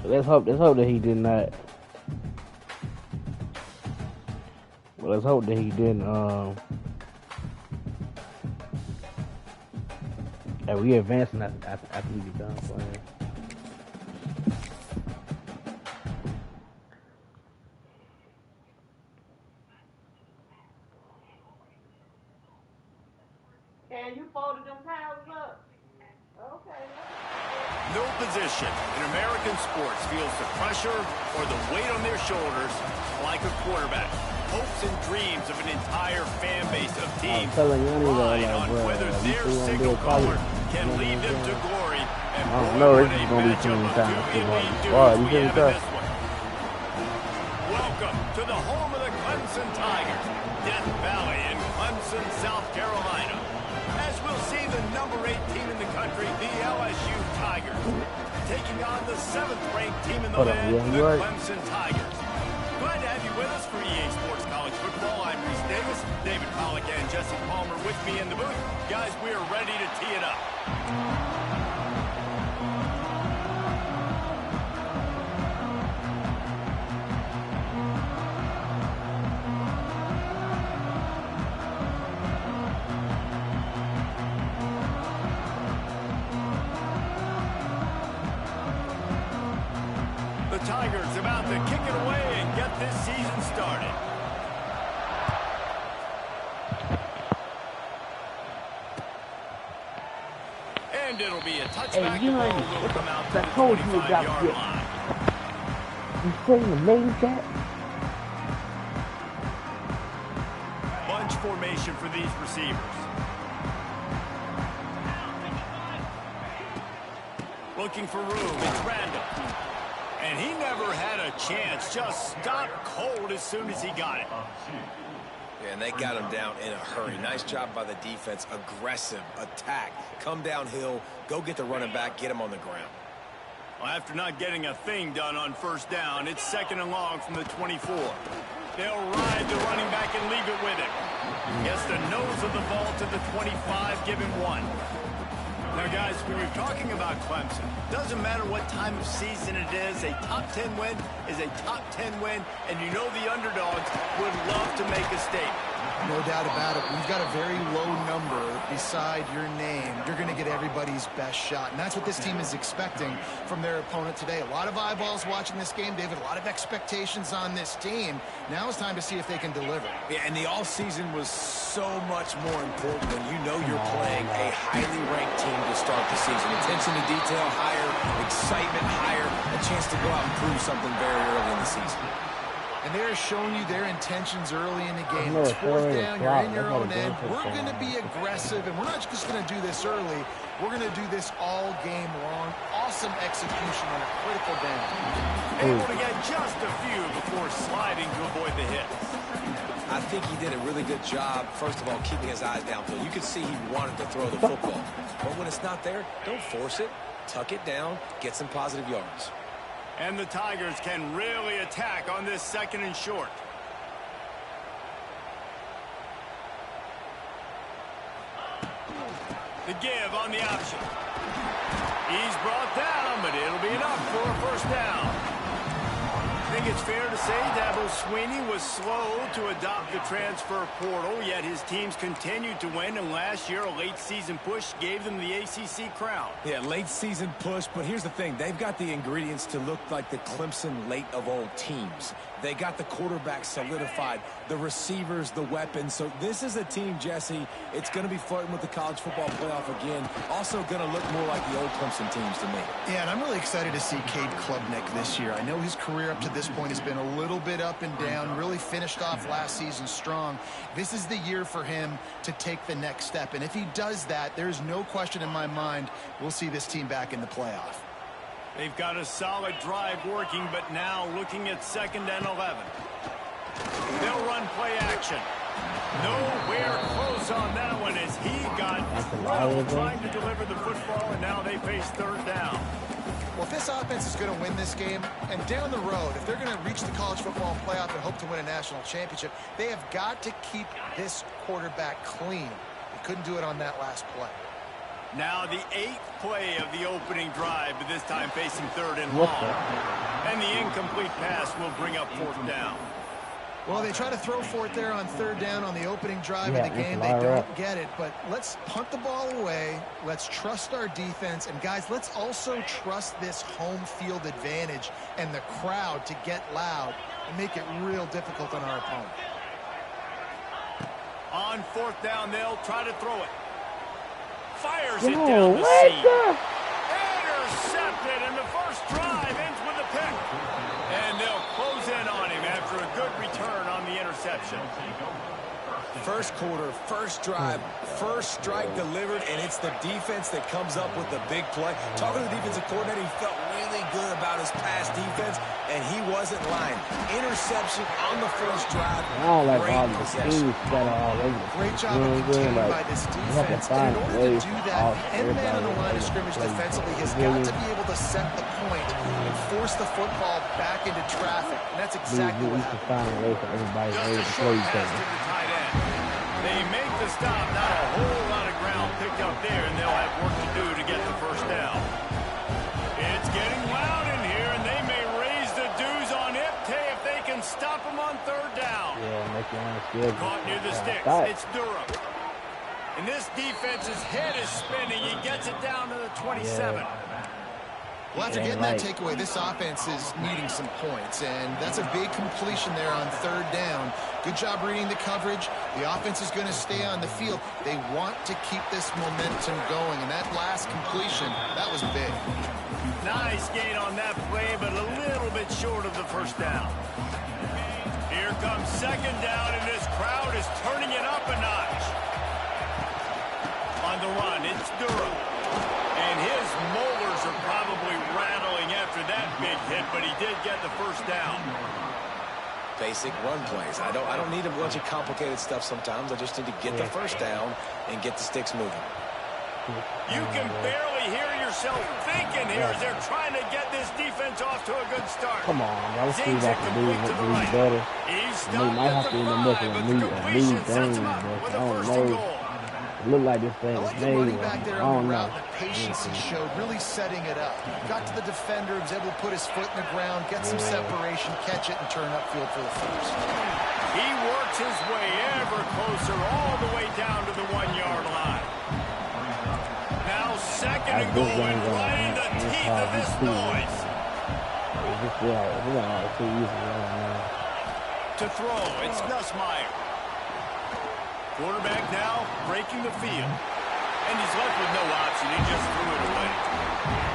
Let's hope that he did not. Well, let's hope that he didn't. And we advancing after we get done playing. And you folded them towels up. Okay. No position in American sports feels the pressure or the weight on their shoulders like a quarterback. Hopes and dreams of an entire fan base of teams ride on whether their signal caller can lead them to glory. And I don't know, it's going to be too many times. Welcome to the home of the Clemson Tigers, Death Valley in Clemson, South Carolina. As we'll see the number 8 team in the country, the LSU Tigers, taking on the 7th-ranked team in the land, the Clemson Tigers. Glad to have you with us for EA Sports College Football. I'm Reese Davis, David Pollack, and Jesse Palmer with me in the booth. Guys, we are ready to tee it up. The Tigers about to kick it away and get this season started. And it'll be a touchback. Hey, you know, I told you about you saying the main that? Bunch formation for these receivers. Looking for room. It's Randall. And he never had a chance. Just stopped cold as soon as he got it. Yeah, and they got him down in a hurry. Nice job by the defense. Aggressive attack. Come downhill. Go get the running back. Get him on the ground. Well, after not getting a thing done on first down, it's 2nd and long from the 24. They'll ride the running back and leave it with him. Gets the nose of the ball to the 25. Give him 1. Now, guys, when you're talking about Clemson, doesn't matter what time of season it is, a top 10 win is a top 10 win, and you know the underdogs would love to make a statement. No doubt about it. We've got a very low number beside your name. You're going to get everybody's best shot, and that's what this team is expecting from their opponent today. A lot of eyeballs watching this game, David, a lot of expectations on this team. Now it's time to see if they can deliver. Yeah, and the all-season was so much more important when you know you're playing a highly ranked team to start the season. Attention to detail higher, excitement higher, a chance to go out and prove something very early in the season. And they're showing you their intentions early in the game. It's 4th down, you're in your own end. We're going to be aggressive, and we're not just going to do this early. We're going to do this all game long. Awesome execution on a critical down. Able to get just a few before sliding to avoid the hit. I think he did a really good job, first of all, keeping his eyes downfield. You could see he wanted to throw the football. But when it's not there, don't force it. Tuck it down, get some positive yards. And the Tigers can really attack on this 2nd and short. The give on the option. He's brought down, but it'll be enough for a first down. I think it's fair to say Dabo Swinney was slow to adopt the transfer portal, yet his teams continued to win, and last year a late-season push gave them the ACC crown. Yeah, late-season push, but here's the thing. They've got the ingredients to look like the Clemson late-of-old teams. They got the quarterback solidified, the receivers, the weapons. So this is a team, Jesse, it's going to be flirting with the college football playoff again. Also going to look more like the old Clemson teams to me. Yeah, and I'm really excited to see Cade Klubnik this year. I know his career up to this point has been a little bit up and down, really finished off last season strong. This is the year for him to take the next step. And if he does that, there's no question in my mind we'll see this team back in the playoff. They've got a solid drive working, but now looking at 2nd and 11. They'll run play action. Nowhere close on that one as he got trying to deliver the football, and now they face 3rd down. Well, if this offense is going to win this game, and down the road, if they're going to reach the college football playoff and hope to win a national championship, they have got to keep this quarterback clean. They couldn't do it on that last play. Now the 8th play of the opening drive, but this time facing 3rd and What long. the? And the incomplete pass will bring up 4th down. Well, they try to throw for it there on 3rd down on the opening drive Yeah, of the game. They fire don't up. get it, but let's punt the ball away. Let's trust our defense. And, guys, let's also trust this home field advantage and the crowd to get loud and make it real difficult on our opponent. On 4th down, they'll try to throw it. Fires it Yo, down the what seam. the? Intercepted, and the first drive ends with a pick. And they'll close in on him after a good return on the interception. First quarter, first drive, first strike delivered, and it's the defense that comes up with the big play. Talking to the defensive coordinator, he felt really good about his pass defense, and he wasn't lying. Interception on the first drive. I don't like Great all the possession. teams that are all over. Great job You know of what I'm saying? containing Like, by this you have to defense. find And in order to ways do to that, off the end man on the line of everybody scrimmage play defensively has got really to be able to set the point and force the football back into traffic. And that's exactly we what should happened. find a way for everybody Just able a to short play each pass to other. the tight end. They make the stop, not a whole lot of ground picked up there, and they'll have work to do to get the first down. It's getting loud in here, and they may raise the dues on Iptay if they can stop him on 3rd down. Yeah, make your own skills. Caught near the sticks. Stop. It's Durham. And this defense's head is spinning. He gets it down to the 27. Well, after Yeah, getting that right. takeaway, this offense is needing some points, and that's a big completion there on 3rd down. Good job reading the coverage. The offense is going to stay on the field. They want to keep this momentum going, and that last completion, that was big. Nice gain on that play, but a little bit short of the first down. Here comes 2nd down, and this crowd is turning it up a notch. On the run, it's Durham. And his molars are probably rattling after that big hit, but he did get the first down. Basic run plays. I don't need a bunch of complicated stuff sometimes. I just need to get the first down and get the sticks moving. You can barely hear yourself thinking here as they're trying to get this defense off to a good start. Come on, y'all. Let's see Zane's what I it can do complete to the with right. better. He's We stopped might at have the to end up 5, making but a the new completion sets thing, him up but with I a don't 1st and know. goal. It looked like this thing I was like the made. running back there I on don't the know. route, the patience he showed, really setting it up. Got to the defender, was able to put his foot in the ground, get some separation, catch it, and turn upfield for the first. He works his way ever closer all the way down to the 1-yard line. Now 2nd and goal, and right in the teeth of this noise. To throw, it's Nussmeier. Quarterback now breaking the field. And he's left with no option. He just threw it away.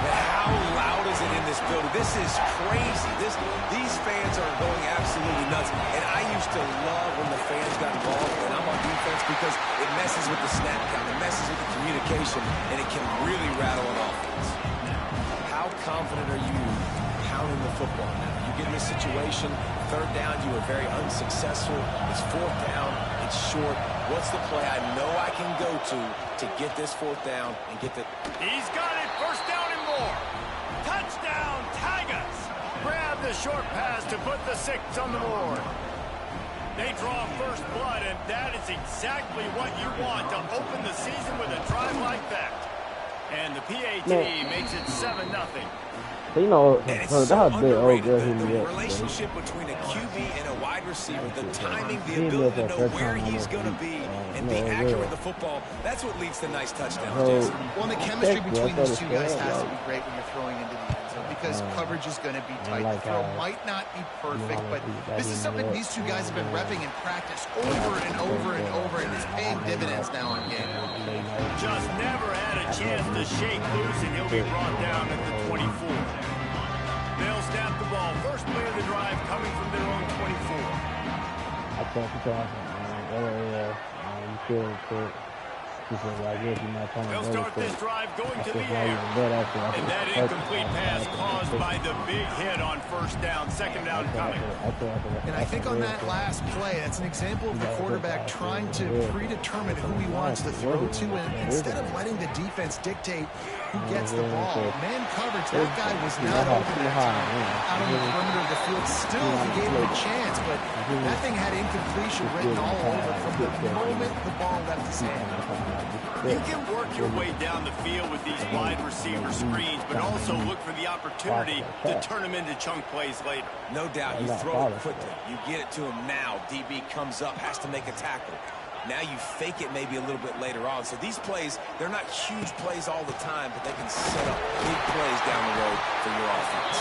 But how loud is it in this building? This is crazy. These fans are going absolutely nuts. And I used to love when the fans got involved when I'm on defense because it messes with the snap count. It messes with the communication, and it can really rattle an offense. How confident are you pounding the football now? You get in this situation, 3rd down, you were very unsuccessful. It's 4th down, it's short. What's the play I know I can go to get this 4th down and get the... He's got it. 1st down and more. Touchdown, Tigers. Grab the short pass to put the 6 on the board. They draw first blood, and that is exactly what you want to open the season with a drive like that. And the PAT makes it 7-0. You know, And it's so so that was big old girl underrated, hit me the up. relationship between a QB and a wide receiver, the timing, the He ability to looked know at where first time he's on going to the be feet. and be No, accurate yeah. with the football, that's what leads to nice touchdowns, So, Jason. Well, and the chemistry Thank you. between I these thought two it guys was has to good. be great when you're throwing into the end zone because coverage is going to be tight. like The throw how- might not be perfect, how but that this is didn't something work. these two guys have been repping in practice over and over and over, and it's paying dividends now on game. Just never had a chance to shake loose, and he'll be brought down at the 24. They'll snap the ball. First play of the drive coming from their own 24. I thought you told me, you feel it. She said, well, I guess you're not trying to They'll go start to this it. drive going to That's the why you air. bet after I And that put- incomplete pass caused caused by the big hit on first down, second down coming. And I think on that last play, that's an example of the quarterback trying to predetermine who he wants to throw to, and instead of letting the defense dictate who gets the ball. Man coverage, that guy was not open that time. Out on the perimeter of the field, still he gave him a chance, but that thing had incompletion written all over from the moment the ball left his hand. You can work your way down the field with these wide receiver screens, but also look for the opportunity to turn them into chunk plays later. No doubt, you throw it quickly. You get it to him now. DB comes up, has to make a tackle. Now you fake it maybe a little bit later on. So these plays, they're not huge plays all the time, but they can set up big plays down the road for your offense.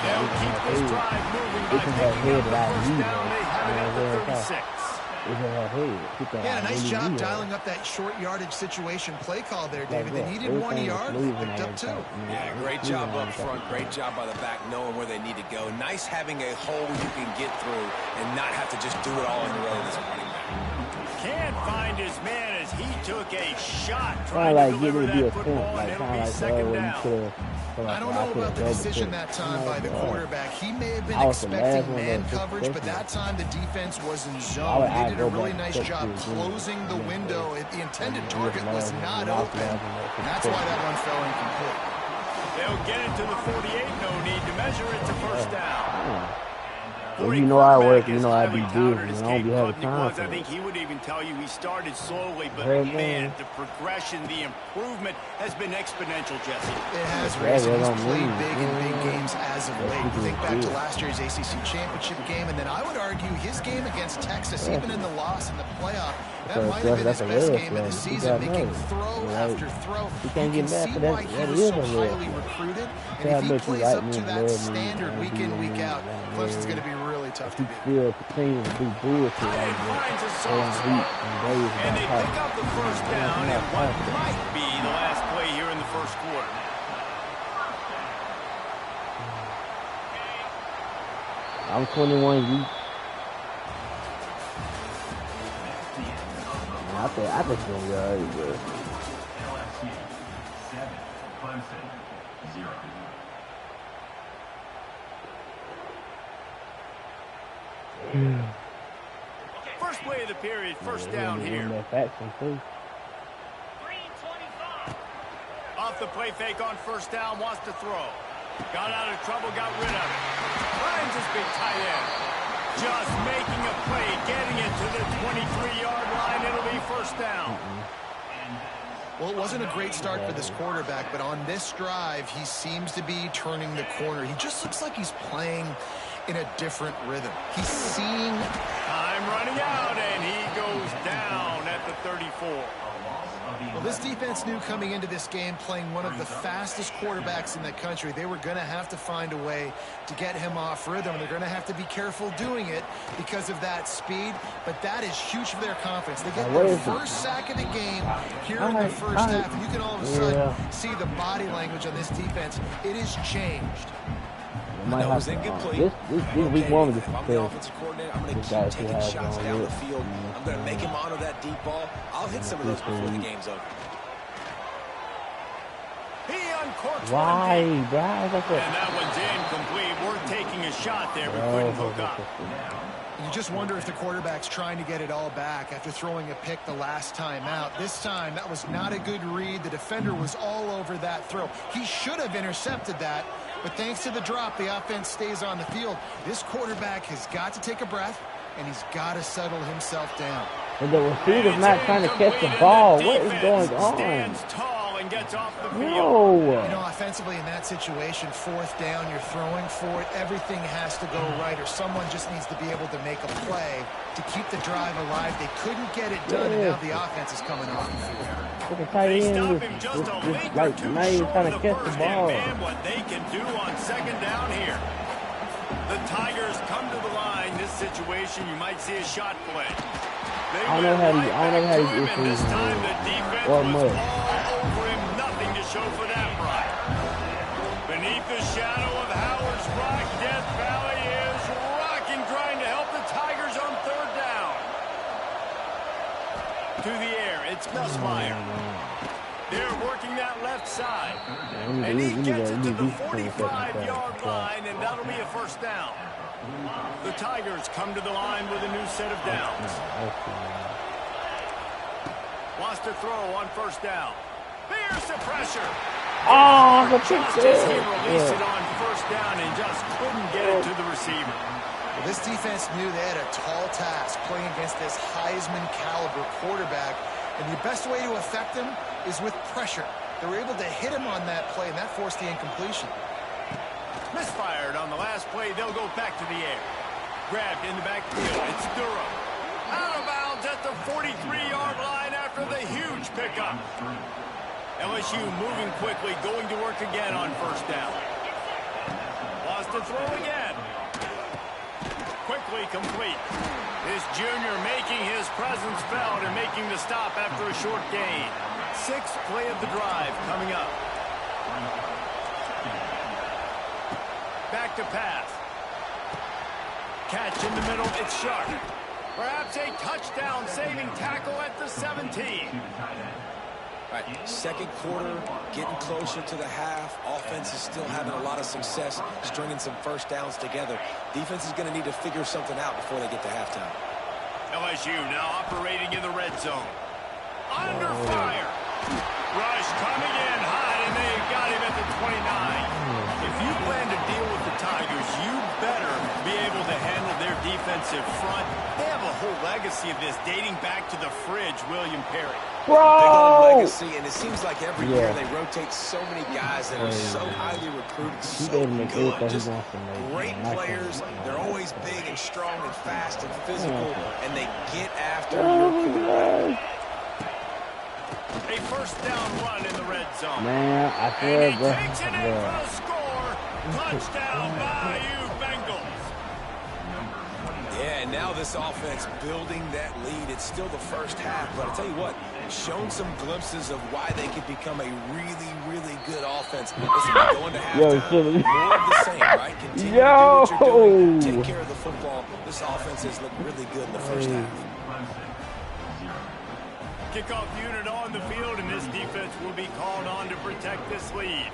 They'll keep this drive moving by picking up the first down. They have it at the 36. Yeah, nice job dialing up that short yardage situation play call there, David. They needed 1 yard, they picked up 2. Yeah, great job up front. Great job by the back knowing where they need to go. Nice having a hole you can get through and not have to just do it all on your own as a running back. Can't find his man as he took a shot trying to deliver that football, and it'll be second down. I don't know about the decision that time by the quarterback. He may have been expecting man coverage, but that time the defense was in zone. They did a really nice job closing the window. The intended target was not open, and that's why that one fell incomplete. They'll get it to the 48. No need to measure it to first down. Well, you know I work, you know I be busy, and I don't be having time for I think he would even tell you he started slowly, but man, the progression, the improvement has been exponential, Jesse. It has, Racing. He's played big in big games as of late. You think back to last year's ACC championship game, and then I would argue his game against Texas, even in the loss in the playoff, that might have been his best game of the season, making throw after throw. You can see why he was so highly recruited, and if he plays up to that standard week in, week out, Clemson's going to be really tough to beat. Still continue to do bullshit like finds a soft spot, and they pick up the first down at what might be the last play here in the first quarter. I'm 21 weeks. I think it's going to be all right, bro. LSU 7, Clemson 0. First play of the period, first down here. Off the play fake on first down, wants to throw. Got out of trouble, got rid of it. Finds his big tight end. Just making a play, getting it to the 23-yard line. It'll be first down. Well, it wasn't a great start for this quarterback, but on this drive, he seems to be turning the corner. He just looks like he's playing in a different rhythm. He's seeing... Time running out, and he goes down at the 34. Well, this defense knew coming into this game, playing one of the fastest quarterbacks in the country, they were going to have to find a way to get him off rhythm. They're going to have to be careful doing it because of that speed, but that is huge for their confidence. They get their first sack of the game here in the first half, and you can all of a sudden see the body language on this defense. It has changed. Might have to, this week one of the I'm the offensive coordinator. I'm going to keep taking shots down the field. I'm going to make him honor that deep ball. I'll hit some of those before the game's over. He uncorks why, one bro? and that one's incomplete. We're taking a shot there, but couldn't hook up. You just wonder if the quarterback's trying to get it all back after throwing a pick the last time out. This time, that was not a good read. The defender was all over that throw. He should have intercepted that, but thanks to the drop, the offense stays on the field. This quarterback has got to take a breath, and he's got to settle himself down. And the receiver's not trying to catch the ball. What is going on? Stands tall and gets off the field. No. You know, offensively in that situation, fourth down, you're throwing for it. Everything has to go right, or someone just needs to be able to make a play to keep the drive alive. They couldn't get it done, and now the offense is coming off the field. They stop him just a link or two short of the first, and man, what they can do on second down here. The Tigers come to the line. This situation, you might see a shot play. I don't know how he gets this time the defense was all over him. Nothing to show for that, Brian. Beneath the shadow of Howard's Rock, Death Valley is rocking, trying to help the Tigers on third down. To the air, it's Gus Meyer. They're working that left side. We And he need gets it to the defense on the second 45-yard half. line, and that'll be a first down. The Tigers come to the line with a new set of downs. Wants to throw on first down. There's the pressure. Oh, the Just as he released it on first down and just couldn't get it to the receiver. Well, this defense knew they had a tall task playing against this Heisman caliber quarterback, and the best way to affect him is with pressure. They were able to hit him on that play, and that forced the incompletion. Misfired on the last play. They'll go back to the air. Grabbed in the backfield. It's Durham. Out of bounds at the 43-yard line after the huge pickup. LSU moving quickly, going to work again on first down. Wants to throw again. Quickly complete. This junior making his presence felt and making the stop after a short gain. Sixth play of the drive coming up. Back to pass. Catch in the middle. It's Sharp. Perhaps a touchdown-saving tackle at the 17. All right, second quarter, getting closer to the half. Offense is still having a lot of success stringing some first downs together. Defense is going to need to figure something out before they get to halftime. LSU now operating in the red zone. Under fire. Rush coming in hot, and they got him at the 29. If you plan to deal with the Tigers, you better be able to handle their defensive front. They have a whole legacy of this dating back to the fridge, William Perry. Big old legacy, and it seems like every year they rotate so many guys that are so highly recruited, so good, just great players. They're always big and strong and fast and physical, and they get after your quarterback. A first down run in the red zone. Man, I feel And he bro. takes it in for the score. Touchdown, Bayou Bengals. Yeah, and now this offense building that lead. It's still the first half, but I tell you what, shown some glimpses of why they could become a really, really good offense. Listen, going to halftime, more of the same, right? Continue to do what you're doing. Take care of the football. This offense has looked really good in the first half. Kickoff unit on the field, and this defense will be called on to protect this lead.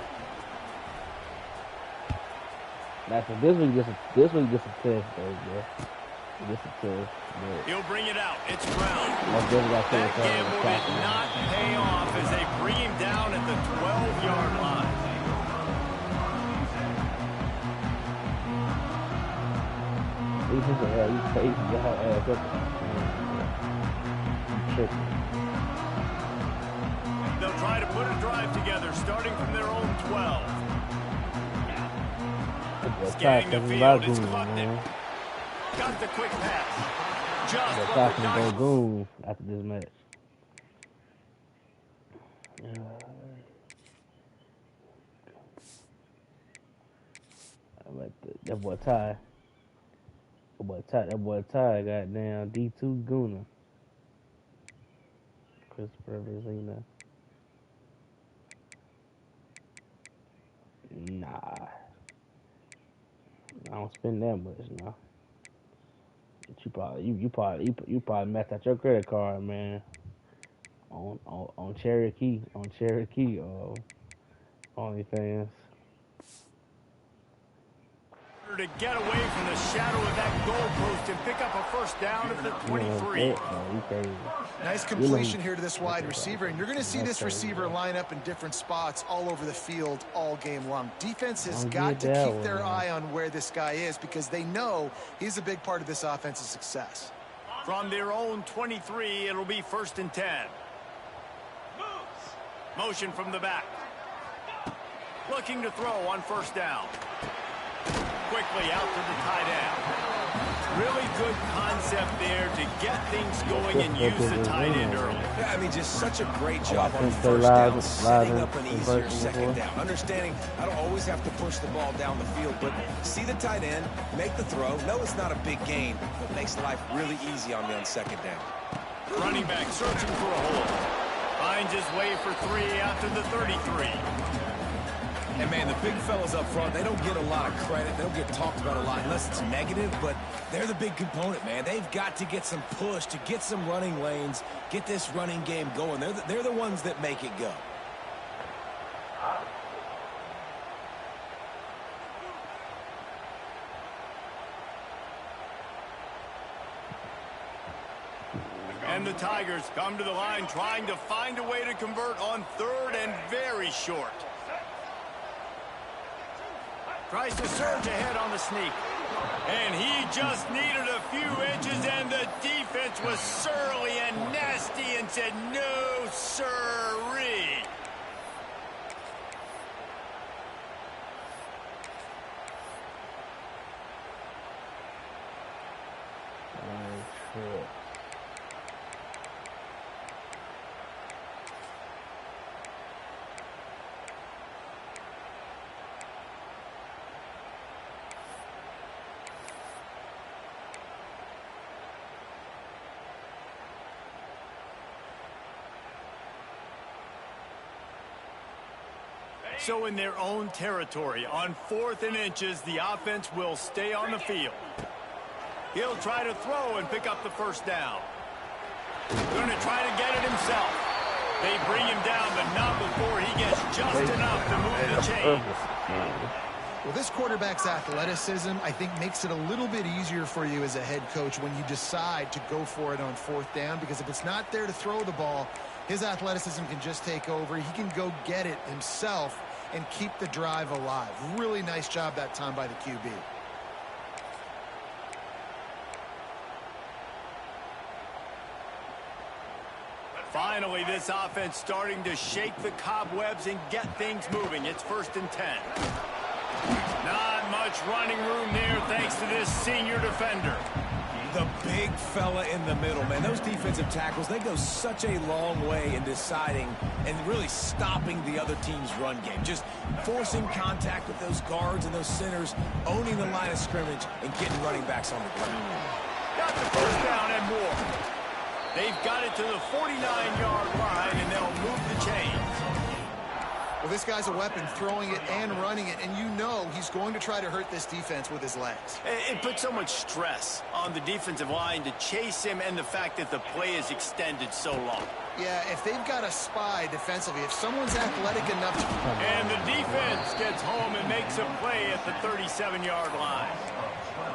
That's a, this week just a test, though, bro. Just a test. He'll bring it out. It's Brown. That gamble did not pay off as they bring him down at the 12-yard line. They'll try to put a drive together, starting from their own 12. Scanning the field, it's Klubnik. Got the quick pass. Just what the Goon after this match. That boy Ty. That boy Ty got down D2 Gooner. Christopher Vezina. Nah. I don't spend that much, no. You probably maxed out your credit card, man. On Cherokee, OnlyFans. To get away from the shadow of that goalpost and pick up a first down at the 23. Nice completion here to this wide receiver, and you're going to see this receiver line up in different spots all over the field all game long. Defense has got to keep their eye on where this guy is because they know he's a big part of this offense's success. From their own 23, it'll be 1st and 10. Motion from the back. Looking to throw on first down. Quickly out to the tight end. Really good concept there to get things going and use the tight end early. Yeah, I mean, just such a great job on first down, setting up an easier second down. Understanding I don't always have to push the ball down the field, but see the tight end, make the throw. No, it's not a big gain, but makes life really easy on me on second down. Running back searching for a hole. Finds his way for 3 out to the 33. And, man, the big fellas up front, they don't get a lot of credit. They don't get talked about a lot unless it's negative, but they're the big component, man. They've got to get some push, to get some running lanes, get this running game going. They're the ones that make it go. And the Tigers come to the line trying to find a way to convert on third and very short. Tries to surge ahead on the sneak. And he just needed a few inches, and the defense was surly and nasty and said, no, sirree. So in their own territory, on 4th and inches, the offense will stay on the field. He'll try to throw and pick up the first down. Going to try to get it himself. They bring him down, but not before he gets just enough to move the chains. Well, this quarterback's athleticism, I think, makes it a little bit easier for you as a head coach when you decide to go for it on 4th down, because if it's not there to throw the ball, his athleticism can just take over. He can go get it himself and keep the drive alive. Really nice job that time by the QB. Finally, this offense starting to shake the cobwebs and get things moving. It's 1st and 10. Not much running room there thanks to this senior defender. The big fella in the middle, man. Those defensive tackles, they go such a long way in deciding and really stopping the other team's run game. Just forcing contact with those guards and those centers, owning the line of scrimmage, and getting running backs on the ground. Got the first down and more. They've got it to the 49-yard line, and they'll move the chains. Well, this guy's a weapon, throwing it and running it, and you know he's going to try to hurt this defense with his legs. It puts so much stress on the defensive line to chase him, and the fact that the play is extended so long. Yeah, if they've got a spy defensively, if someone's athletic enough to... And the defense gets home and makes a play at the 37-yard line.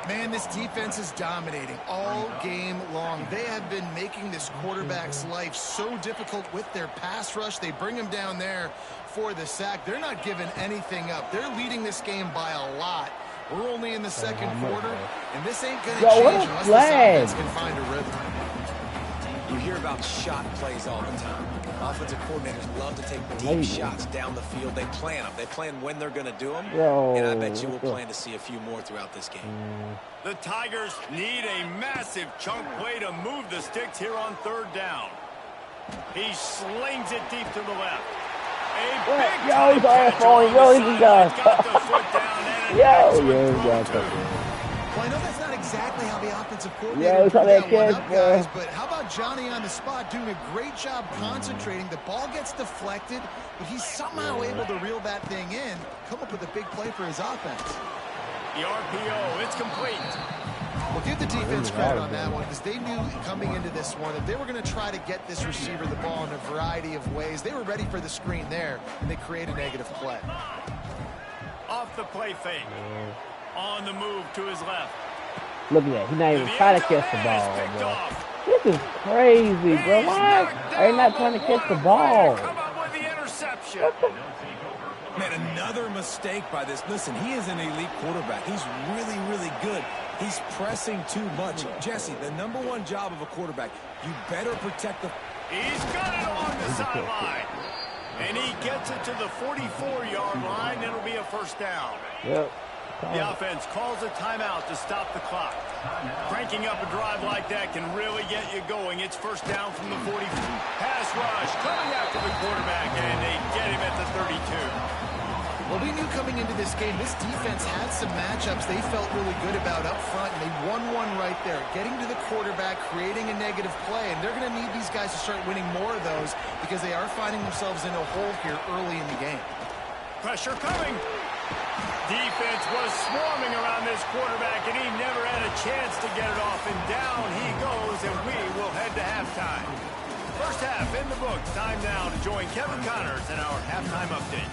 Man, this defense is dominating all game long. They have been making this quarterback's life so difficult with their pass rush. They bring him down there for the sack. They're not giving anything up. They're leading this game by a lot. We're only in the second quarter, and this ain't going to change unless this offense can find a rhythm. You hear about shot plays all the time. Offensive coordinators love to take deep shots down the field. They plan them. They plan when they're going to do them. And I bet you will plan to see a few more throughout this game. The Tigers need a massive chunk play to move the sticks here on 3rd down. He slings it deep to the left. A big time catch on the side. He's got the foot down and Well, I know that's not exactly how the offensive coordinator put that one up, guys, but how about Johnny on the spot doing a great job concentrating? The ball gets deflected, but he's somehow able to reel that thing in, come up with a big play for his offense. The RPO, it's complete. Well, give the defense credit on that one, because they knew coming into this one that they were going to try to get this receiver the ball in a variety of ways. They were ready for the screen there, and they create a negative play. Off the play fake. On the move to his left. Look at that. He's not even trying to catch the ball, bro. This is crazy, bro. Why are they not trying to catch the ball? Come up with the interception. Man, another mistake by this. Listen, he is an elite quarterback. He's really, really good. He's pressing too much. Jesse, the #1 job of a quarterback, you better protect the... He's got it on the sideline. And he gets it to the 44-yard line. It'll be a first down. Yep. The offense calls a timeout to stop the clock. Cranking up a drive like that can really get you going. It's first down from the 40. Pass rush coming after the quarterback, and they get him at the 32. Well, we knew coming into this game, this defense had some matchups they felt really good about up front, and they won one right there, getting to the quarterback, creating a negative play, and they're going to need these guys to start winning more of those because they are finding themselves in a hole here early in the game. Pressure coming. Defense was swarming around this quarterback, and he never had a chance to get it off, and down he goes, and we will head to halftime. First half in the books. Time now to join Kevin Connors in our halftime update.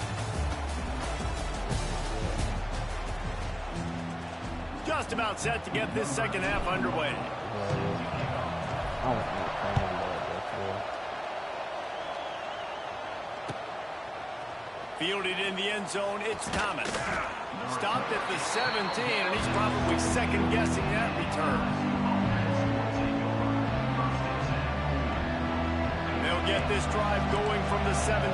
Just about set to get this second half underway. Oh, Fielded in the end zone, it's Thomas. Stopped at the 17, and he's probably second-guessing that return. They'll get this drive going from the 17.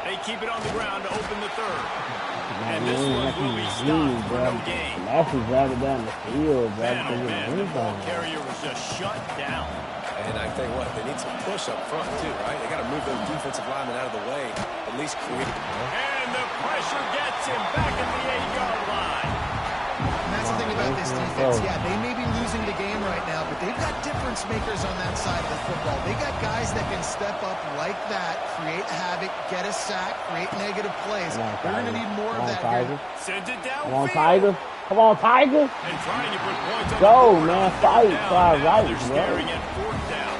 They keep it on the ground to open the third. And this one will be stopped for no gain. Lashley driving down the field, bro. Man, the ball carrier was just shut down. And I tell you what, they need some push up front, too, right? They got to move those defensive linemen out of the way, at least create. And the pressure gets him back at the 8-yard line. And that's the thing about this defense. Yeah, they may be losing the game right now, but they've got difference makers on that side of the football. They got guys that can step up like that, create havoc, get a sack, create negative plays. They're going to need more of that here. Sends it down. Come on, Tiger. Come on, Tiger. And trying to put points on Go, the board. man. Fight. Try right, They're bro. staring at fourth down.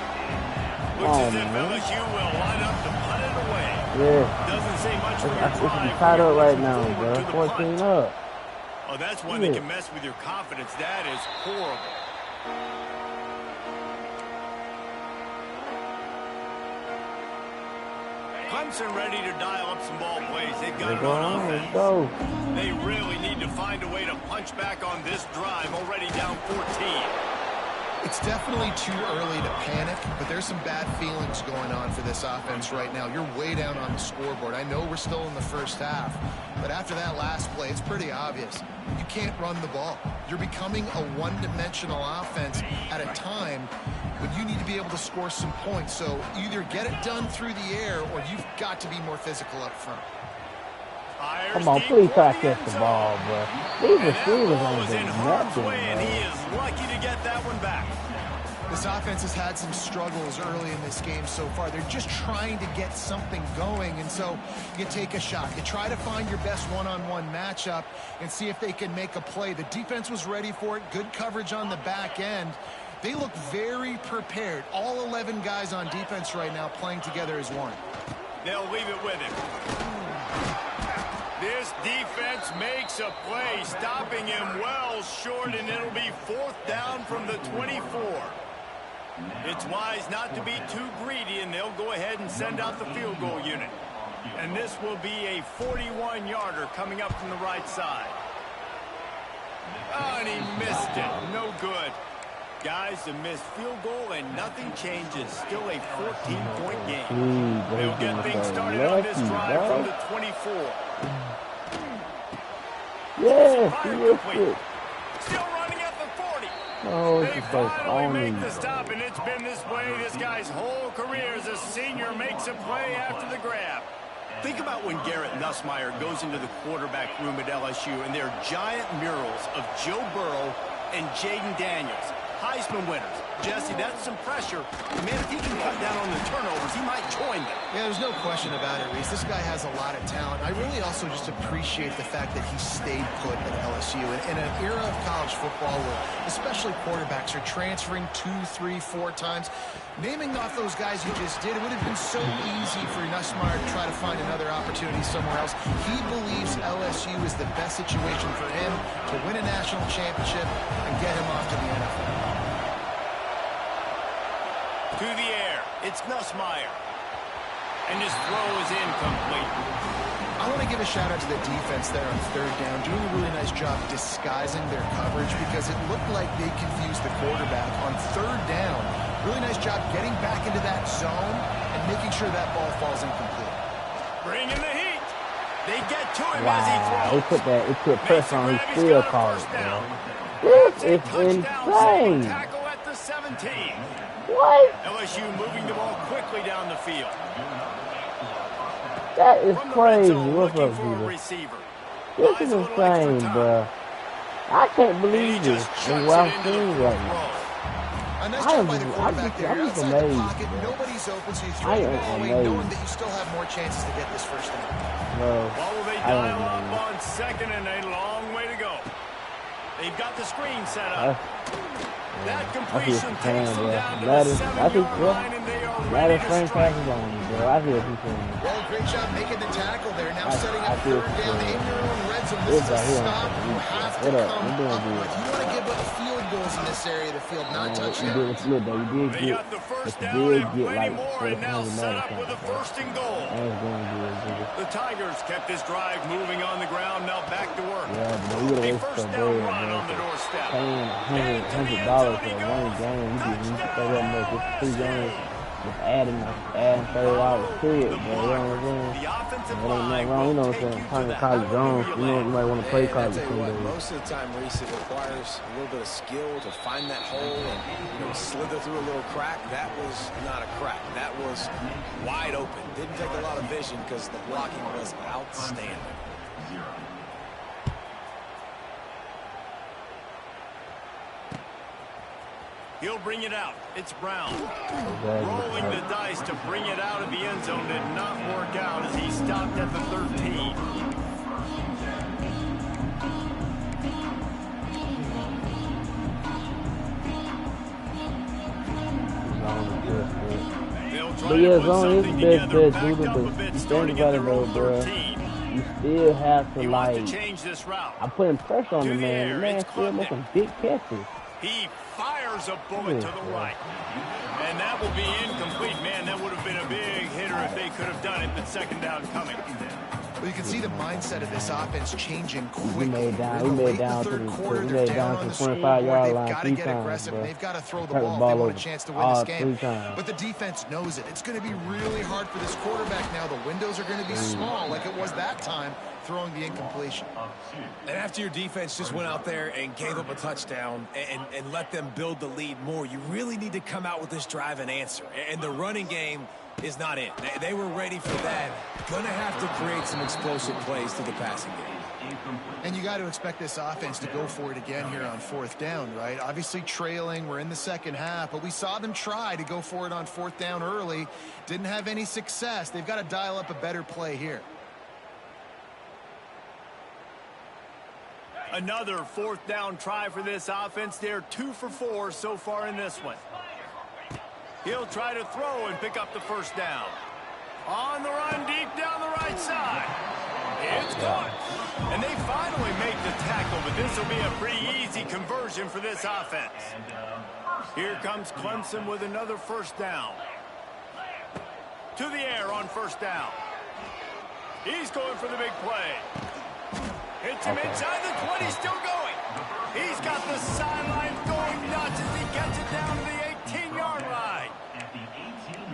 Looks as if LSU will line up to punt it away. Yeah. Doesn't say much for your It's drive. tied up right now, Forward to bro. the 14 punt. up. Oh, that's one that can mess with your confidence. That is horrible. Clemson ready to dial up some ball plays. They've got it on offense. Go. They really need to find a way to punch back on this drive, already down 14. It's definitely too early to panic, but there's some bad feelings going on for this offense right now. You're way down on the scoreboard. I know we're still in the first half, but after that last play, it's pretty obvious. You can't run the ball. You're becoming a one-dimensional offense at a time when you need to be able to score some points. So either get it done through the air or you've got to be more physical up front. Come on, please try to catch the ball, bro. These receivers Ball ain't is doing in harm's nothing, way, and he bro. is lucky to get that one back. This offense has had some struggles early in this game so far. They're just trying to get something going, and so you take a shot. You try to find your best one-on-one matchup and see if they can make a play. The defense was ready for it. Good coverage on the back end. They look very prepared. All 11 guys on defense right now playing together as one. They'll leave it with him. This defense makes a play, stopping him well short, and it'll be fourth down from the 24. It's wise not to be too greedy, and they'll go ahead and send out the field goal unit. And this will be a 41-yarder coming up from the right side. Oh, and he missed it. No good. Guys, a missed field goal, and nothing changes. Still a 14-point game. They'll get things started on this drive from the 24. Yes, he is it. Still running at the 40. Oh, They it's just so finally make the phony. stop, and it's been this way this guy's whole career as a senior makes a play after the grab. Think about when Garrett Nussmeier goes into the quarterback room at LSU, and there are giant murals of Joe Burrow and Jaden Daniels, Heisman winners. Jesse, that's some pressure. Man, if he can cut down on the turnovers, he might join them. Yeah, there's no question about it, Reese. This guy has a lot of talent. I really also just appreciate the fact that he stayed put at LSU. In an era of college football where especially quarterbacks are transferring 2, 3, 4 times, naming off those guys you just did, it would have been so easy for Nussmeier to try to find another opportunity somewhere else. He believes LSU is the best situation for him to win a national championship and get him off to the NFL. To the air, it's Nussmeier. And his throw is incomplete. I want to give a shout out to the defense there on third down, doing a really nice job disguising their coverage because it looked like they confused the quarterback on third down. Really nice job getting back into that zone and making sure that ball falls incomplete. Bringing the heat. They get to him Wow, as he throws. it put pressure on his Makes a grab, he's field got a call, first bro. down. This is Touchdown, saving insane. tackle at the 17. What? LSU moving the ball quickly down the field. That is From the red crazy. zone, What's looking up, for a Jesus? receiver. This Buys is a little extra insane, time. bro. I can't And he believe this. just And chucks what it I'm into the seeing fourth right now. row. A nice I job am by the just- quarterback I'm just- there. I'm You're just outside the amazed. pocket, nobody's open, so you I throw the am ball away amazed. knowing that you still have more chances to get this first down. Bro, Well, will they I don't dial up know. on second and a long way to go? They've got the screen set up. That I see completion what takes you're them saying, down to bro. the I think, 7-yard bro, line, and they are that ready is to Frank strike. passes on you, bro. I see what you're saying. Well, great job making the tackle there. Now I setting up feel third down good. in your own red zone. Good This is a by him. stop you have to What up? come We're doing up good. with. You want to give up a field goals in this area of the field, not touchdowns. You did They get got the first but down you did and get plenty like more, and now 400 set up yards with a something, first and goal. I was going to do it. The Tigers kept this drive moving on the ground, now back to work. Yeah, but we would A have first wasted down bread, run bro. on the doorstep. Paying $100 for one game, you just throw that much just 2 games, just adding $30 to it, bro. You know what I'm saying? The offensive It ain't line nothing wrong, you know what I'm will saying? take you Playing to the College Jones, you know, you might want to play And I college tell you what, someday. most of the time, Reese, it requires a little bit of skill to find that hole and slither through a little crack. That was not a crack. That was wide open. Didn't take a lot of vision because the blocking was outstanding. 0. He'll bring it out. It's Brown. Rolling the dice to bring it out of the end zone did not work out as he stopped at the 13. But yeah, zone is the best bet, dude. But think about it though, bro. You still have to like. Change this route. I'm putting pressure on the man. The man still making big catches. He fires a bullet to the right. And that will be incomplete. Man, that would have been a big hitter if they could have done it, but second down coming. Well, you can see the mindset of this offense changing quickly. We made down to the 25-yard line. They've got to get aggressive. Bro. They've got to throw the Turn ball if they want a over chance to win this game. 3 times. But the defense knows it. It's going to be really hard for this quarterback now. The windows are going to be small like it was that time throwing the incompletion. And after your defense just went out there and gave up a touchdown and let them build the lead more, you really need to come out with this drive and answer. And the running game is not it. They were ready for that. Gonna have to create some explosive plays through the passing game. And you got to expect this offense to go for it again here on 4th down, right? Obviously trailing, we're in the second half, but we saw them try to go for it on 4th down early. Didn't have any success. They've got to dial up a better play here. Another 4th down try for this offense. They're 2 for 4 so far in this one. He'll try to throw and pick up the first down. On the run deep down the right side. It's caught. And they finally make the tackle, but this will be a pretty easy conversion for this offense. Here comes Clemson with another first down. To the air on first down. He's going for the big play. Hits him inside the 20, still going. He's got the sideline going nuts as he gets it down to the 18-yard line.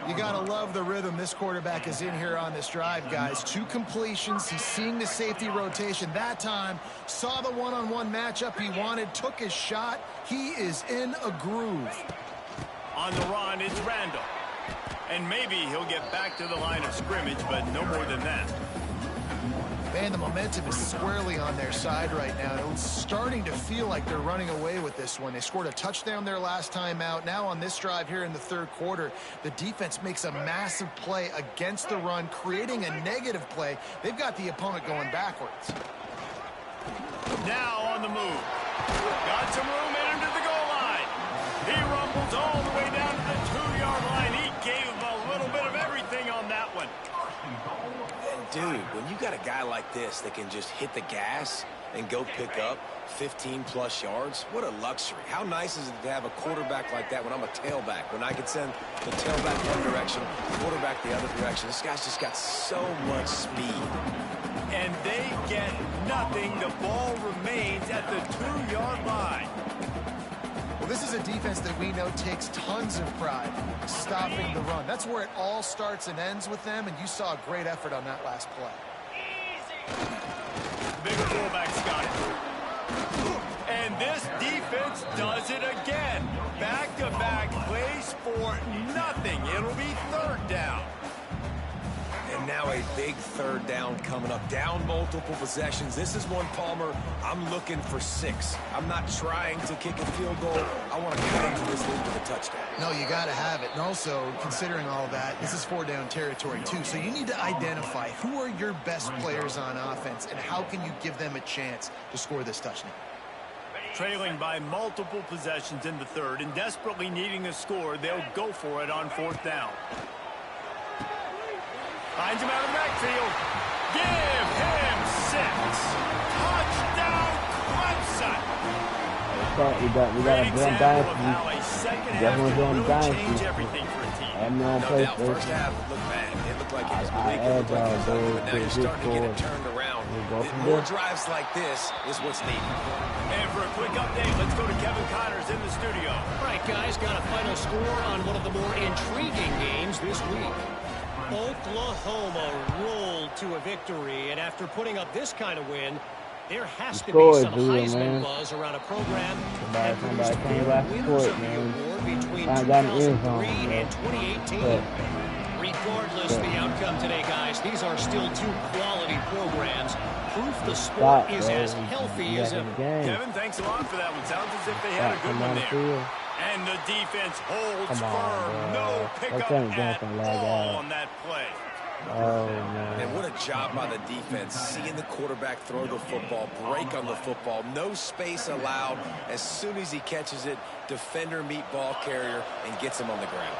You got to love the rhythm this quarterback is in here on this drive, guys. 2 completions. He's seeing the safety rotation. That time, saw the one-on-one matchup he wanted, took his shot. He is in a groove. On the run, it's Randall. And maybe he'll get back to the line of scrimmage, but no more than that. Man, the momentum is squarely on their side right now. It's starting to feel like they're running away with this one. They scored a touchdown their last time out. Now on this drive here in the 3rd quarter, the defense makes a massive play against the run, creating a negative play. They've got the opponent going backwards. Now on the move. Got some room in him to the goal line. He rumbles all the way down to the 2-yard line. He gave him a little bit of everything on that one. Dude, when you got a guy like this that can just hit the gas and go pick up 15-plus yards, what a luxury. How nice is it to have a quarterback like that when I'm a tailback, when I can send the tailback one direction, quarterback the other direction. This guy's just got so much speed. And they get nothing. The ball remains at the 2-yard line. Well, this is a defense that we know takes tons of pride stopping the run. That's where it all starts and ends with them, and you saw a great effort on that last play. Big fullback's got it. And this defense does it again. Back-to-back plays for nothing. It'll be 3rd down. And now a big 3rd down coming up. Down multiple possessions. This is one, Palmer, I'm looking for 6. I'm not trying to kick a field goal. I want to cut into this lead with a touchdown. No, you got to have it. And also, considering all that, this is 4-down territory, too. So you need to identify who are your best players on offense and how can you give them a chance to score this touchdown. Trailing by multiple possessions in the 3rd and desperately needing a score, they'll go for it on 4th down. Finds him out of the backfield. Give him 6. Touchdown, Clemson. We got a Great damn example of how dynasty. a second half Definitely can doing really dynasty. change everything for a team. Add me on No doubt. PlayStation. First half looked bad. It looked like it was I bleak. It looked like it was y'all, ugly, dude, but now to you're this starting to get it forward. turned around. We go from More there. drives like this is what's needed. And for a quick update, let's go to Kevin Connors in the studio. All right, guys, got a final score on one of the more intriguing games this week. Oklahoma rolled to a victory, and after putting up this kind of win, there has to be Scored, some Julian, Heisman man. buzz around a program Somebody that produced came clear back winners for it, of the man. award between I got an 2003 end zone, and man. 2018. But Regardless the outcome today, guys, these are still two quality programs. Proof the stop, sport is bro. as healthy as ever. Game. Kevin, thanks a lot for that one. Sounds as if they had a good Come one on the there. field. And the defense holds Come on, firm. bro. No That pickup Kevin at Johnson lag all out. on that play. Oh, man. And what a job by the defense, seeing the quarterback throw the football, break on the football, no space allowed. As soon as he catches it, defender meet ball carrier and gets him on the ground.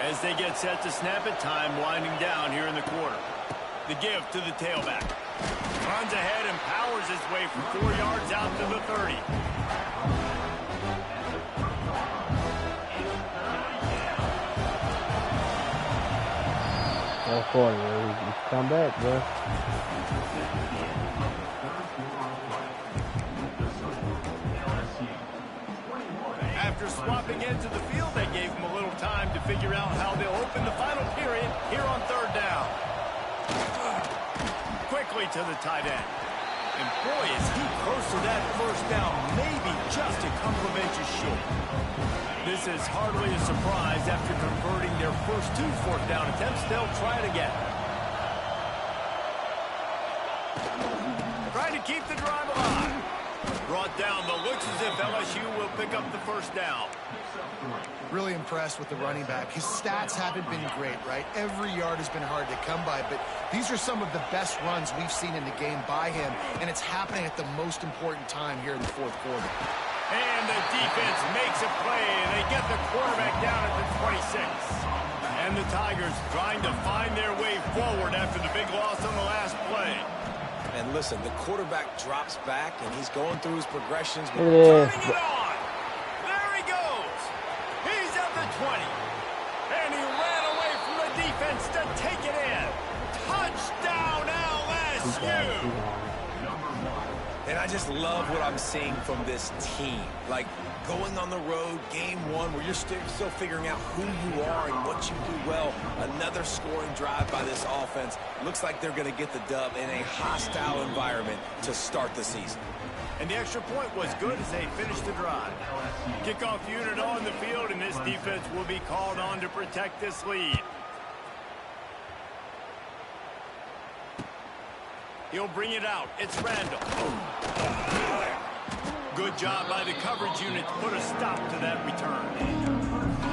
As they get set to snap it, time winding down here in the quarter. The give to the tailback. Runs ahead and powers his way for 4 yards out to the 30. Go for it, bro. Come back, bro. After swapping into the field, they gave him a little time to figure out how they'll open the final period here on third down. Quickly to the tight end. And boy, is he close to that first down, maybe just a couple of inches short. This is hardly a surprise after converting their first 2 fourth down attempts. They'll try it again. Trying to keep the drive alive. Brought down, but looks as if LSU will pick up the first down. Really impressed with the running back. His stats haven't been great, right? Every yard has been hard to come by, but these are some of the best runs we've seen in the game by him, and it's happening at the most important time here in the fourth quarter. And the defense makes a play, and they get the quarterback down at the 26. And the Tigers trying to find their way forward after the big loss on the last play. And listen, the quarterback drops back, and he's going through his progressions. Look at this. Turning it on. There he goes. He's at the 20. And he ran away from the defense to take it in. Touchdown, LSU. And I just love what I'm seeing from this team. Like, going on the road, game one, where you're still figuring out who you are and what you do well. Another scoring drive by this offense. Looks like they're going to get the dub in a hostile environment to start the season. And the extra point was good as they finished the drive. Kickoff unit on the field, and this defense will be called on to protect this lead. He'll bring it out. It's Randall. Good job by the coverage unit to put a stop to that return.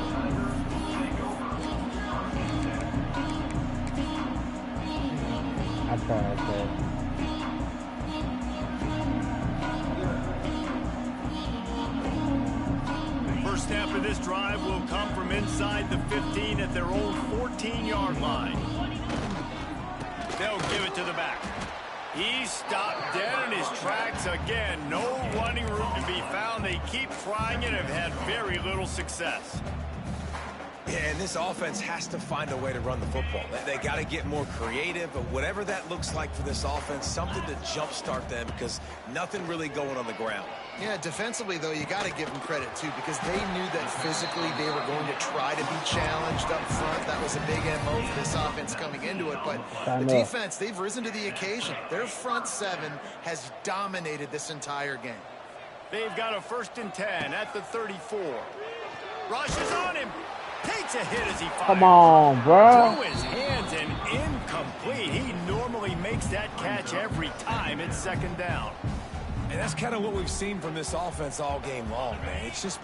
I tried that. First snap of this drive will come from inside the 15 at their own 14-yard line. They'll give it to the back. He stopped dead in his tracks again. No running room to be found. They keep trying it and have had very little success. Yeah, and this offense has to find a way to run the football. They got to get more creative, but whatever that looks like for this offense, something to jumpstart them because nothing really going on the ground. Yeah, defensively, though, you got to give them credit, too, because they knew that physically they were going to try to be challenged up front. That was a big MO for this offense coming into it. But the defense, they've risen to the occasion. Their front seven has dominated this entire game. They've got a 1st and 10 at the 34. Rushes on him. Takes a hit as he fires. Come on, bro. Through his hands and incomplete. He normally makes that catch every time it's 2nd down. And that's kind of what we've seen from this offense all game long, man. It's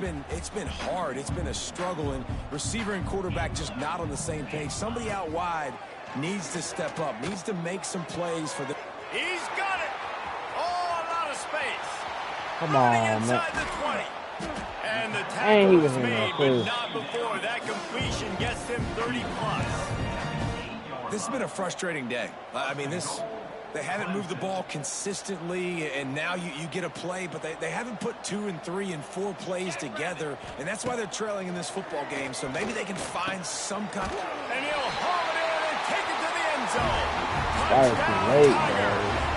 been hard. It's been a struggle, and receiver and quarterback just not on the same page. Somebody out wide needs to step up, needs to make some plays for the... He's got it. Oh, a lot of space. Come on, man. Inside the 20. And the And tackle he was was in there, made, but too. not before. That completion gets him 30+. This has been a frustrating day. I mean, They haven't moved the ball consistently, and now you get a play, but they haven't put 2 and 3 and 4 plays together, and that's why they're trailing in this football game. So maybe they can find some kind of... And he'll haul it in and take it to the end zone. That was too late, bro.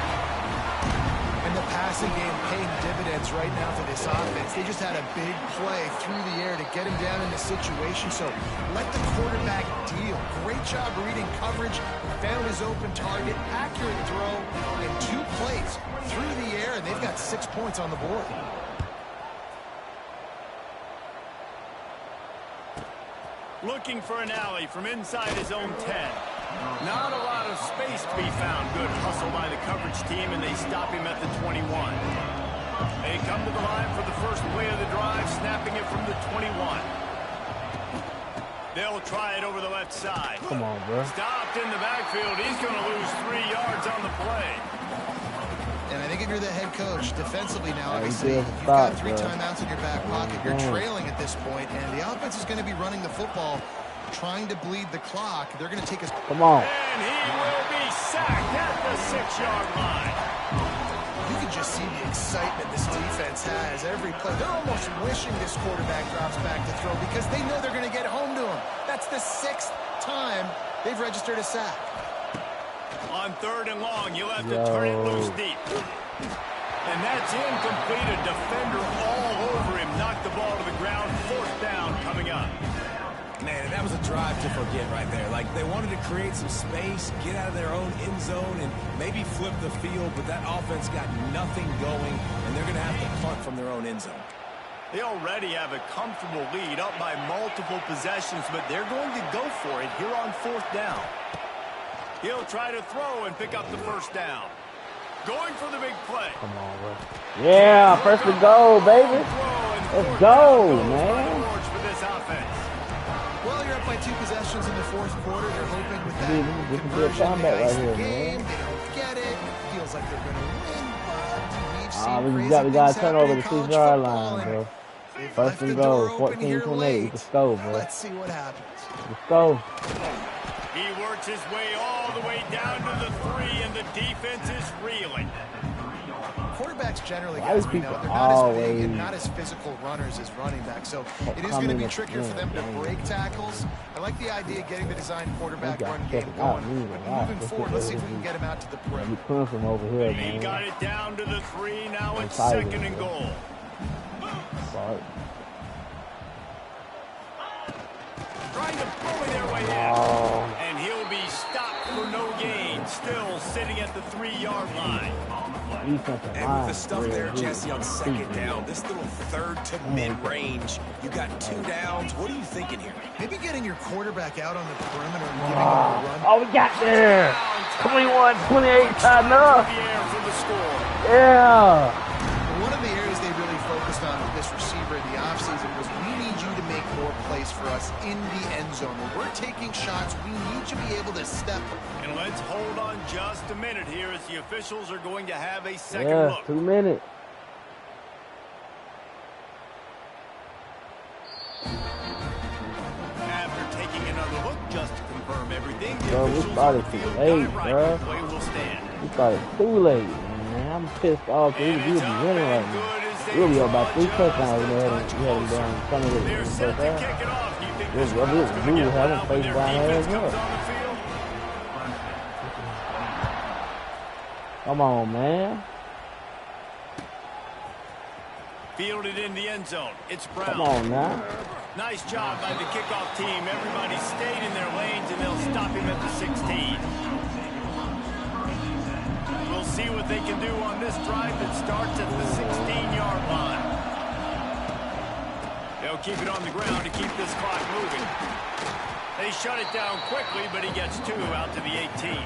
And the passing game paying dividends right now for this offense. They just had a big play through the air to get him down in the situation. So let the quarterback deal. Great job reading coverage. Found his open target. Accurate throw. And 2 plays through the air. And they've got 6 points on the board. Looking for an alley from inside his own 10. Not a lot of space to be found. Good hustle by the coverage team, and they stop him at the 21. They come to the line for the first play of the drive, snapping it from the 21. They'll try it over the left side. Come on, bro. Stopped in the backfield. He's going to lose 3 yards on the play. And I think if you're the head coach, defensively now, obviously, you've you've got 3 timeouts in your back pocket. You're trailing at this point, and the offense is going to be running the football, trying to bleed the clock. They're going to take us. Come on. And he will be sacked at the 6-yard line. You can just see the excitement this defense has every play. They're almost wishing this quarterback drops back to throw because they know they're going to get home to him. That's the 6th time they've registered a sack. On 3rd and long, you'll have to turn it loose deep. And that's incomplete. A defender all over him. Knocked the ball to the ground. 4th down coming up. Man, that was a drive to forget right there. Like, they wanted to create some space, get out of their own end zone, and maybe flip the field, but that offense got nothing going, and they're going to have to punt from their own end zone. They already have a comfortable lead, up by multiple possessions, but they're going to go for it here on 4th down. He'll try to throw and pick up the 1st down. Going for the big play. Come on, bro. Yeah, first and goal, baby. Let's go, man. For this offense. Well, you're up by 2 possessions in the 4th quarter. They're hoping with that This is conversion good combat they ice right the here, game. man. They don't get it. Feels like they're going to win, but we've seen We crazy got things to turn over happen the in college 6-yard football, line, bro. they've First left and the goal, door open here 14-28. late. Let's go, bro. Let's see what happens. Let's go. He works his way all the way down to the 3, and the defense is reeling. Quarterbacks generally, Why guys, do we know, people they're not as big always and not as physical runners as running backs, so it is come going to in be at trickier the for them to end, man. break tackles. I like the idea of getting the design quarterback We got run to game check it out, going. moving But out. moving Let's forward, get let's see if rid we of can get him out to the perimeter. We come from over here, He got man. it down to the 3. Now it's Inside 2nd and it. goal. Sorry. Trying to bully their way in. Oh. And he'll be stopped for no gain. Still sitting at the 3-yard line. Defensive And line, with the stuff there, really, Jesse, on 2nd really down, this little 3rd to mid-range, you got 2 downs. What are you thinking here? Maybe getting your quarterback out on the perimeter and giving him a run. Oh, we got there. 21-28, tied up. The air for the score. Yeah. One of the areas they really focused on with this receiver in the offseason was we need you to make more plays for us in the end zone. When we're taking shots, we need you to be able to step. And let's hold on just a minute here as the officials are going to have a second Yeah, look. 2 minutes. After taking another look just to confirm everything, the Bro, we officials started on the too field late, got it right. bro. The play will stand. We started too late, man. I'm pissed off. We And would be it's up winning and right now. good as they We'll be up draw by 3 just touchdowns. a We had touch them closer. down 20 minutes They're in the set first to half. kick it off. You think We'll this crowd's going to have get them loud when face their down defense there comes as well. on the field? Come on, man. Fielded in the end zone. It's Brown. Come on now. Nice job by the kickoff team. Everybody stayed in their lanes, and they'll stop him at the 16. We'll see what they can do on this drive that starts at the 16-yard line. They'll keep it on the ground to keep this clock moving. They shut it down quickly, but he gets 2 out to the 18.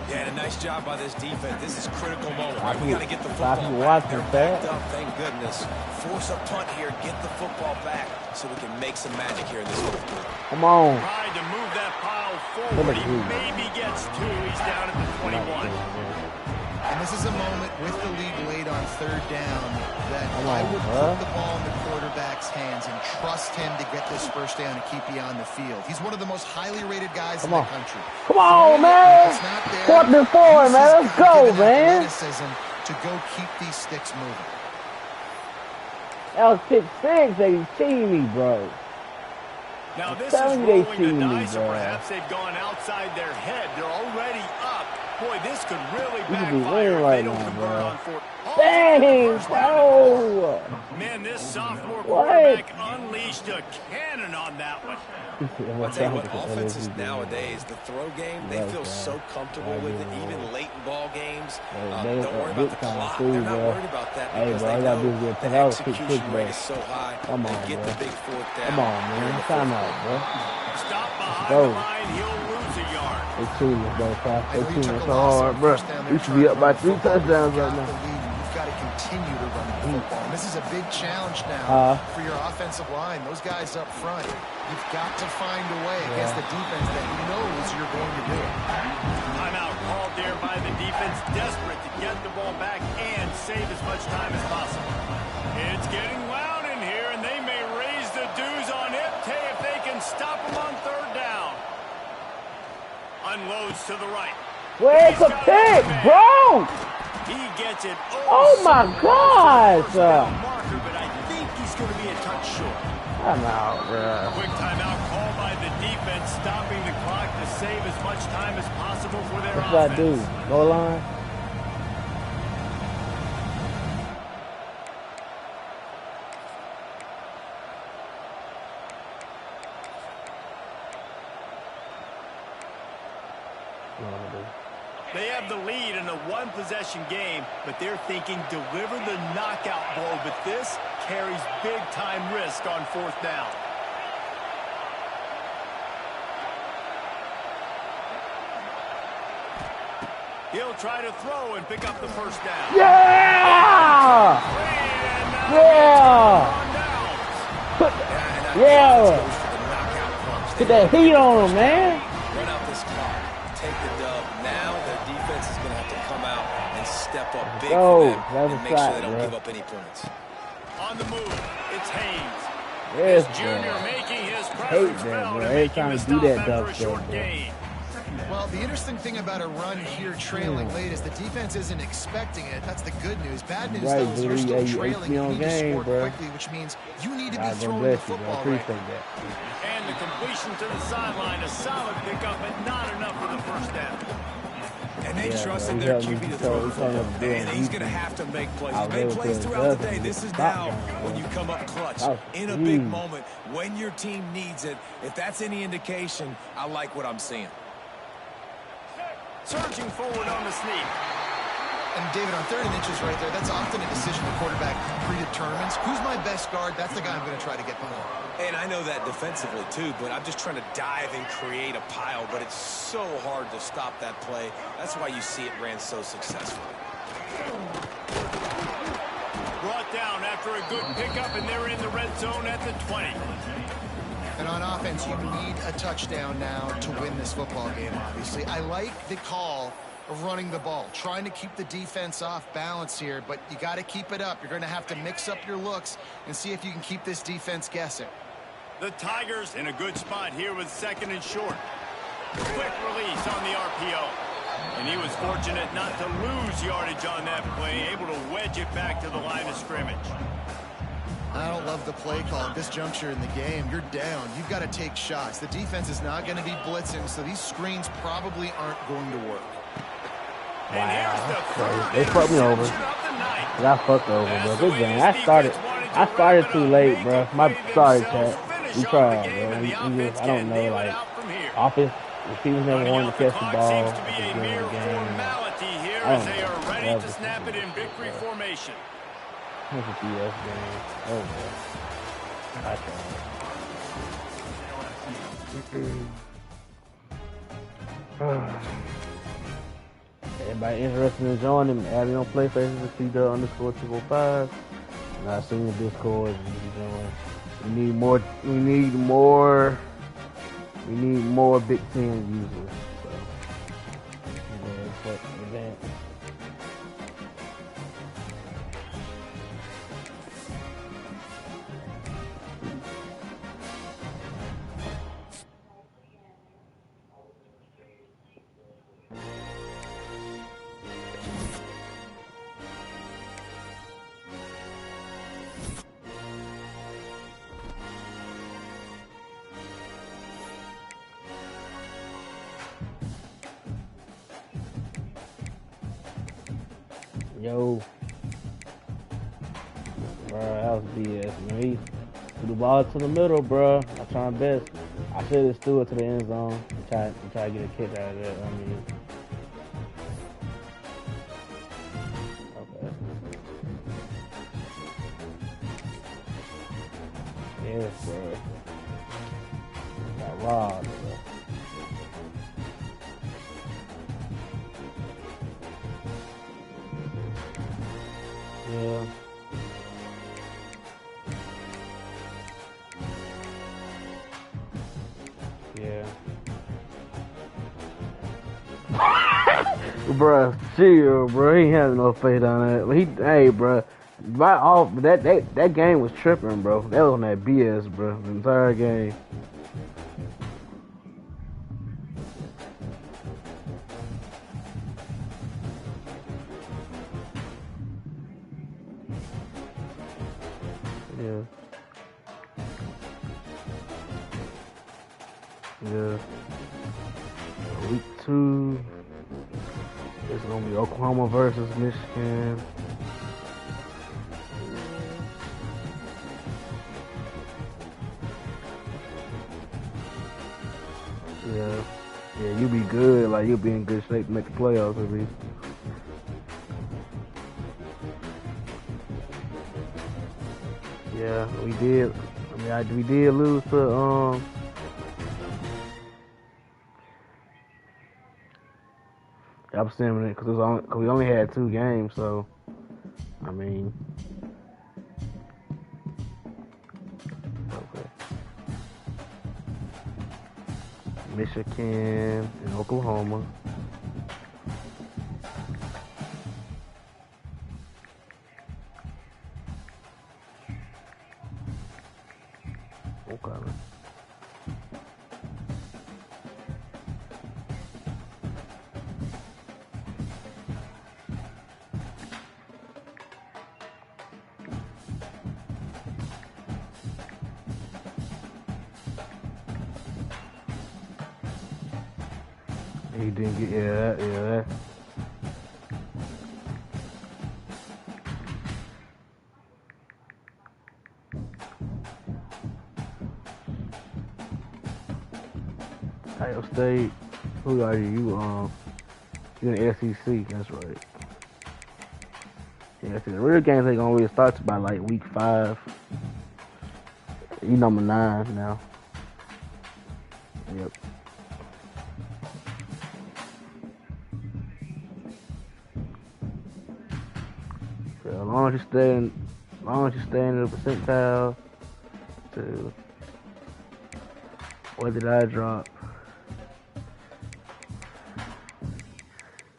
Yeah, and a nice job by this defense. This is a critical moment, right? We got to get the Stop football you back. watching, They're Pat. backed up, thank goodness. Force a punt here, get the football back so we can make some magic here in this fourth quarter. Come on. Tried to move that pile forward. He maybe gets 2. He's down at the 21. And And this is a moment with the lead late on third down that I would bruh. put the ball in the quarterback's hands and trust him to get this first down and keep you on the field. He's one of the most highly rated guys in the country. Come on, man. It's not there. 4th and 4, man. Let's go, man. Athleticism to go keep these sticks moving. That was pick 6. They cheating me, bro. Now this is telling you they rolling the cheating me, dice, or bro. perhaps they've gone outside their head. They're already up. Boy, this could really You could be backfire winning if right they don't now, convert bro. on fourth. Dang, bro. Man, this sophomore What? quarterback unleashed a cannon on that one. I'll tell you what, offenses nowadays, the throw game, they feel so comfortable with it, even late in ball games. They Don't worry about the clock. They're not worried about that because bro, I they gotta know do good. the That was pick execution 6, rate bro. is so high. Come on, they get bro. the big fourth down. Come on, man. Time out, bro. Stop behind Go. the line, he'll lose a yard. They cheating us, bro. They I know you cheating took us a so loss hard, on bro. first down there We should be trying up by to 3 run the football. touchdowns You've right got now. the lead, and you've got to continue to run the football. And this is a big challenge now for your offensive line. Those guys up front, you've got to find a way against the defense that knows you're going to do it. Timeout called there by the defense, desperate to get the ball back and save as much time as possible. It's getting loud in here, and they may raise the dues on Iptay if they can stop him on third down. Unloads to the right. Where's the pick, bro? He gets it. Oh, my gosh. Marker, but I think he's going to be a touch short. I'm out, bro. Quick timeout called by the defense, stopping the clock to save as much time as possible for their What should I do? offense. Goal line? What am I gonna do? They have the lead in a one-possession game, but they're thinking deliver the knockout blow, but this carries big-time risk on fourth down. He'll try to throw and pick up the first down. Yeah! And Yeah! Put, yeah! Goes for the knockout punch. Put that heat on him, man. Run out this clock, take the dub. Now their defense is going to have to come out and step up big go. for them That was and a make sure shot, they don't bro. give up any points. on the move, it's Haynes. Yes, Junior bro. making his Hate presence that, felt bro. and Every making time the we do stop that after dub a stuff, short bro. gain. Well, the interesting thing about a run here trailing late is the defense isn't expecting it. That's the good news. Bad news, Right, though, is you're dude. still Yeah, you trailing. You on need to game, score bro. quickly, which means you need to be God throwing bless the you, bro. football Appreciate right. that. And the completion to the sideline, a solid pickup, but not enough for the first down. And they Yeah, trusted bro. their He QB to told- throw he the told football. him to do it. And he's going to have to make plays. I He's made was plays able to throughout the adjust day. and This is stop now him, when bro. you come up clutch That was in a big huge. moment when your team needs it. If that's any indication, I like what I'm seeing. Surging forward on the sneak. And David, on 3rd and inches right there, that's often a decision the quarterback predetermines. Who's my best guard? That's the guy I'm going to try to get behind. And I know that defensively, too, but I'm just trying to dive and create a pile, but it's so hard to stop that play. That's why you see it ran so successfully. Brought down after a good pickup, and they're in the red zone at the 20. And on offense, you need a touchdown now to win this football game, obviously. I like the call of running the ball, trying to keep the defense off balance here, but you got to keep it up. You're going to have to mix up your looks and see if you can keep this defense guessing. The Tigers in a good spot here with 2nd and short. Quick release on the RPO. And he was fortunate not to lose yardage on that play, able to wedge it back to the line of scrimmage. I don't love the play call at this juncture in the game. You're down. You've got to take shots. The defense is not going to be blitzing, so these screens probably aren't going to work. And here's the third They fucked me over. interception of the night. I got fucked over, That's bro. the Good way game. this I defense started wanted to wrap it too up, late, make bro. a My play sorry, themselves, chat. finish We off tried, the game, bro. and the We offense just, I don't can know, nail it like, out from here. offense, receivers never Running wanted out to catch the clock ball. seems to be a mere formality here I as don't they know. are ready That to was snap it in just- victory formation. That's a BS game. Oh, man. I tried. Everybody interested in joining, add me on PlayStation to CW_205. And I seen the Discord. We need more. We need more Big Ten users. So, fuck the event. Yo, bro, that was BS, man. He threw the ball to the middle, bro. I tried my best. I should have threw it to the end zone and try to get a kick out of that. I mean, okay. Yes, bro. Got robbed, bro. Yeah. Yeah. Bruh, chill, bro. He ain't having no faith on that. Hey, bro. That game was tripping, bro. That was on that BS, bro. The entire game. Yeah. Yeah. Week 2. It's gonna be Oklahoma versus Michigan. Yeah. Yeah, you be good. Like, you'll be in good shape to make the playoffs at least. Yeah, we did. I mean, we did lose to I'm saying it because we only had 2 games, so I mean, okay. Michigan and Oklahoma. Okay. He didn't get that. Ohio State. Who are you? You in the SEC? That's right. Yeah, see, the real games ain't gonna really start by like week 5. You number 9 now. Yep. So as long as you stay in the percentile to what did I drop?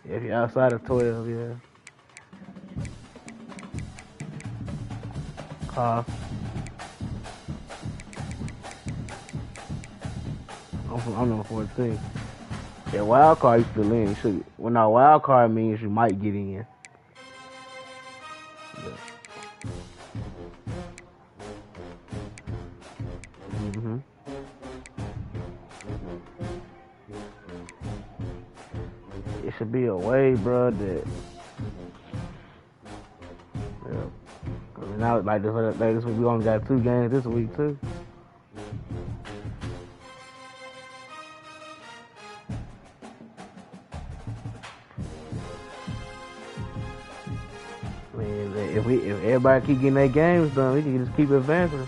If you're outside of 12, yeah. I'm number 14. Yeah, wild card you still in. You should. Well, now wild card means you might get in. Yeah. Mhm. It should be a way, bro. That. Yeah. I mean, now like this week we only got 2 games this week too. If everybody keep getting their games done, we can just keep advancing.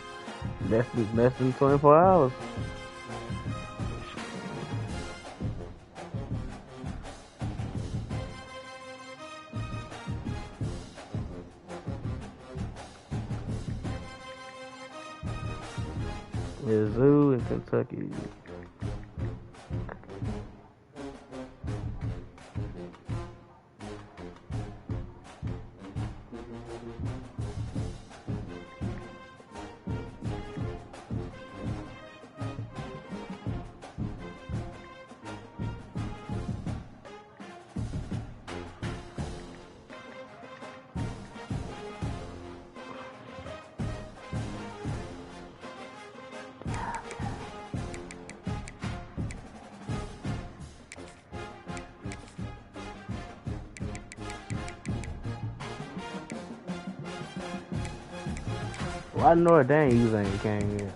Less than 24 hours. Mizzou and Kentucky. Why Notre Dame you ain't came here?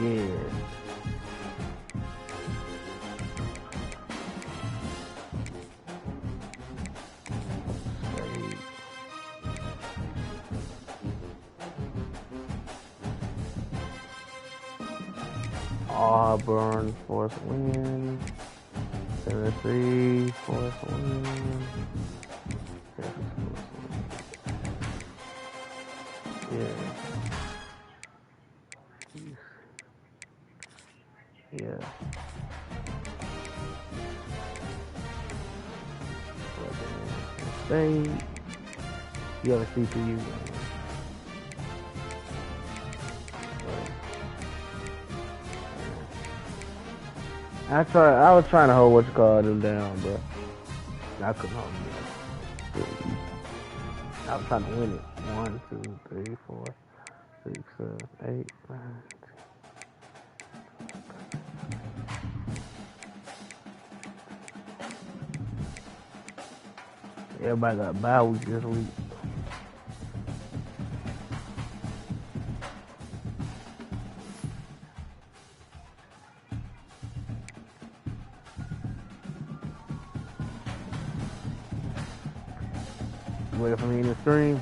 Yeah. Auburn, fourth win. Tennessee, fourth win. Yeah. Yeah. State. You have a CPU. I was trying to hold what you call them down, but I couldn't hold them down. I was trying to win it. 1, 2, 3, 4, 6, 7, 8, 9, 10. Everybody got a bye week this week. Wait for me in the stream.